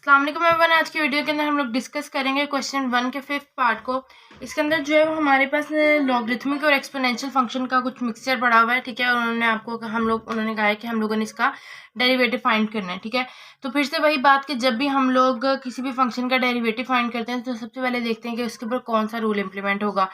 अस्सलाम वालेकुम एवरीवन। आज की वीडियो के अंदर हम लोग डिस्कस करेंगे क्वेश्चन 1 के 5th पार्ट को। इसके अंदर जो है वो हमारे पास लॉगरिथमिक और एक्सपोनेंशियल फंक्शन का कुछ मिक्सचर पड़ा हुआ है, ठीक है। और उन्होंने कहा है कि हम लोगों ने इसका डेरिवेटिव फाइंड करना है, ठीक है। तो फिर से वही बात कि जब भी हम लोग किसी भी फंक्शन का डेरिवेटिव फाइंड करते हैं तो सबसे पहले देखते हैं कि उसके ऊपर कौन सा रूल इंप्लीमेंट होगा।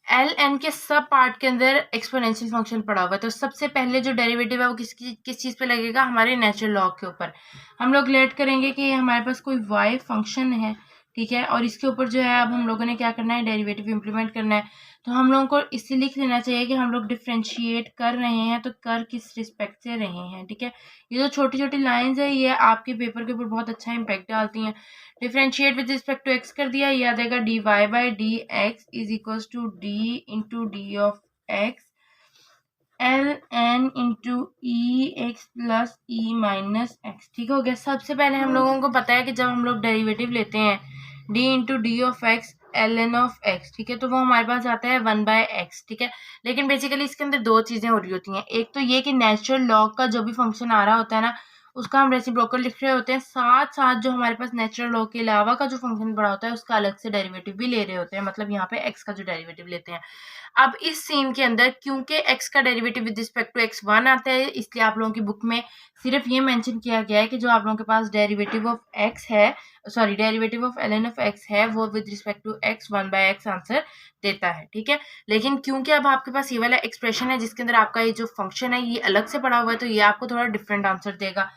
एल एन के सब पार्ट के अंदर एक्सपोनेंशियल फंक्शन पड़ा हुआ है, तो सबसे पहले जो डेरिवेटिव है वो किस चीज़ पे लगेगा, हमारे नेचुरल लॉग के ऊपर। हम लोग लेट करेंगे कि हमारे पास कोई वाई फंक्शन है, ठीक है, और इसके ऊपर जो है अब हम लोगों ने क्या करना है, डेरिवेटिव इंप्लीमेंट करना है। तो हम लोगों को इससे लिख लेना चाहिए कि हम लोग डिफ्रेंशिएट कर रहे हैं, तो कर किस रिस्पेक्ट से रहे हैं, ठीक है। ये जो छोटी छोटी लाइंस है ये आपके पेपर के ऊपर बहुत अच्छा इम्पैक्ट डालती हैं। Differentiate with respect to x कर दिया, ये आ जाएगा d y by d x is equals to d into d of x l n into e x plus e minus x, ठीक हो गया। सबसे पहले हम लोगों को पता है कि जब हम लोग डेरिवेटिव लेते हैं d into d of x l n of x, ठीक है, तो वो हमारे पास आता है 1/x, ठीक है। लेकिन बेसिकली इसके अंदर दो चीज़ें हो रही होती हैं। एक तो ये कि नेचुरल लॉग का जो भी फंक्शन आ रहा होता है ना, उसका हम रेसिप्रोकल लिख रहे होते हैं, साथ साथ जो हमारे पास नेचुरल लॉग के अलावा का जो फंक्शन पड़ा होता है उसका अलग से डेरिवेटिव भी ले रहे होते हैं, मतलब यहाँ पे एक्स का जो डेरिवेटिव लेते हैं। अब इस सीन के अंदर क्योंकि x का derivative with respect to x 1 आता है, इसलिए आप लोगों की बुक में सिर्फ ये मेंशन किया गया है कि जो आप लोगों के पास डेरिवेटिव ऑफ x है, sorry derivative of ln of x है, वो with respect to x 1/x answer देता है, ठीक है। लेकिन क्योंकि अब आपके पास ये वाला एक्सप्रेशन है जिसके अंदर आपका ये जो फंक्शन है ये अलग से पड़ा हुआ है, तो ये आपको थोड़ा डिफरेंट आंसर देगा।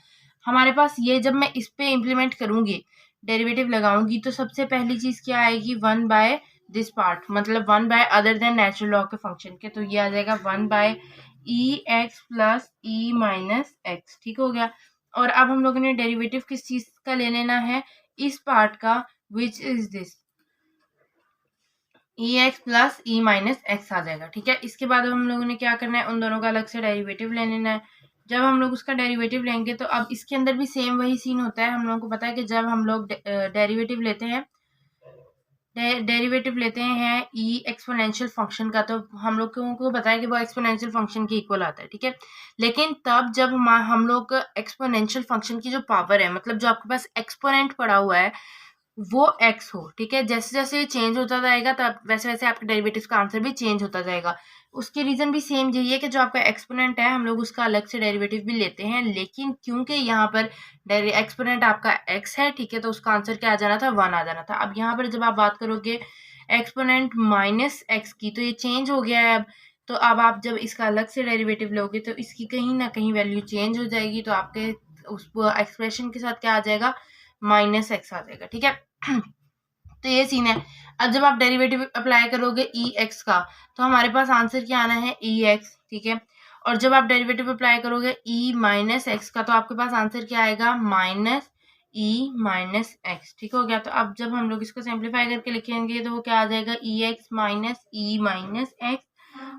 हमारे पास ये जब मैं इस पे इम्प्लीमेंट करूंगी, डेरिवेटिव लगाऊंगी, तो सबसे पहली चीज क्या आएगी, 1 दिस पार्ट, मतलब 1 अदर देन नेचुरल लॉग के फंक्शन के, तो ये आ जाएगा 1/e(x plus e minus x, ठीक हो गया। और अब हम लोगों ने डेरिवेटिव किस चीज का ले लेना है, इस पार्ट का, which is this ex plus e minus x आ जाएगा, ठीक है। इसके बाद हम लोगों ने क्या करना है, उन दोनों का अलग से डेरिवेटिव ले लेना है। जब हम लोग उसका डेरिवेटिव लेंगे तो अब इसके अंदर भी सेम वही सीन होता है। हम लोगों को पता है कि जब हम लोग डेरिवेटिव लेते हैं ई एक्सपोनेंशियल फंक्शन का, तो हम लोग को पता है कि वो एक्सपोनेंशियल फंक्शन के इक्वल आता है, ठीक है। लेकिन तब जब हम लोग एक्सपोनेंशियल फंक्शन की जो पावर है, मतलब जो आपके पास एक्सपोनेंट पड़ा हुआ है वो x हो, ठीक है। जैसे जैसे चेंज होता जाएगा तब वैसे वैसे आपके डेरिवेटिव का आंसर भी चेंज होता जाएगा। उसकी रीजन भी सेम यही है कि जो आपका एक्सपोनेंट है हम लोग उसका अलग से डेरिवेटिव भी लेते हैं, लेकिन क्योंकि यहाँ पर एक्सपोनेंट आपका x है, ठीक है, तो उसका आंसर क्या आ जाना था, 1 आ जाना था। अब यहाँ पर जब आप बात करोगे एक्सपोनेंट माइनस एक्स की, तो ये चेंज हो गया है अब। तो अब आप जब इसका अलग से डेरिवेटिव लोगे तो इसकी कहीं ना कहीं वैल्यू चेंज हो जाएगी, तो आपके उस एक्सप्रेशन के साथ क्या आ जाएगा, -x आ जाएगा, ठीक है। तो ये सीन है। अब जब आप डेरिवेटिव अप्लाई करोगे ex का, तो हमारे पास आंसर क्या आना है, ex, ठीक है। और जब आप डेरिवेटिव अप्लाई करोगे e माइनस एक्स का, तो आपके पास आंसर क्या आएगा, -e माइनस एक्स, ठीक हो गया। तो अब जब हम लोग इसको सिंप्लीफाई करके लिखेंगे तो वो क्या आ जाएगा, ex minus e minus x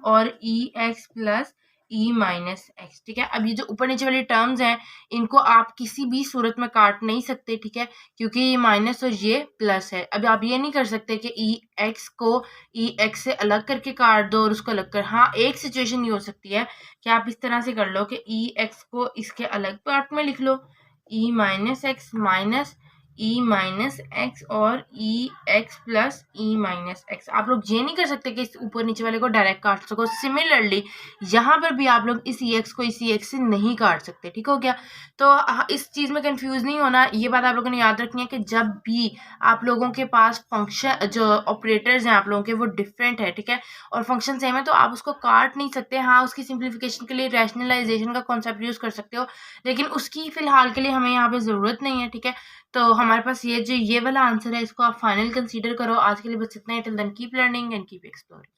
और ex plus e minus x, ठीक है। अब ये जो ऊपर नीचे वाली टर्म्स हैं इनको आप किसी भी सूरत में काट नहीं सकते, ठीक है, क्योंकि ये माइनस और ये प्लस है। अब आप ये नहीं कर सकते कि ई एक्स को ई एक्स से अलग करके काट दो और उसको अलग कर, हाँ एक सिचुएशन ये हो सकती है कि आप इस तरह से कर लो कि ई एक्स को इसके अलग पार्ट में लिख लो, ई माइनस एक्स माइनस ई माइनस एक्स और ई x plus e minus x. आप लोग ये नहीं कर सकते कि इस ऊपर नीचे वाले को डायरेक्ट काट सको। सिमिलरली यहाँ पर भी आप लोग इस ई एक्स को इस ई एक्स से नहीं काट सकते, ठीक हो गया। तो इस चीज़ में कंफ्यूज नहीं होना, ये बात आप लोगों ने याद रखनी है कि जब भी आप लोगों के पास फंक्शन जो ऑपरेटर्स हैं आप लोगों के वो डिफरेंट है, ठीक है, और फंक्शन सेम है, तो आप उसको काट नहीं सकते। हाँ उसकी सिंप्लीफिकेशन के लिए रैशनलाइजेशन का कॉन्सेप्ट यूज़ कर सकते हो, लेकिन उसकी फिलहाल के लिए हमें यहाँ पे ज़रूरत नहीं है, ठीक है। तो हमारे पास ये वाला आंसर है, इसको आप फाइनल कंसीडर करो। आज के लिए बस इतना ही। Till then keep learning and keep exploring.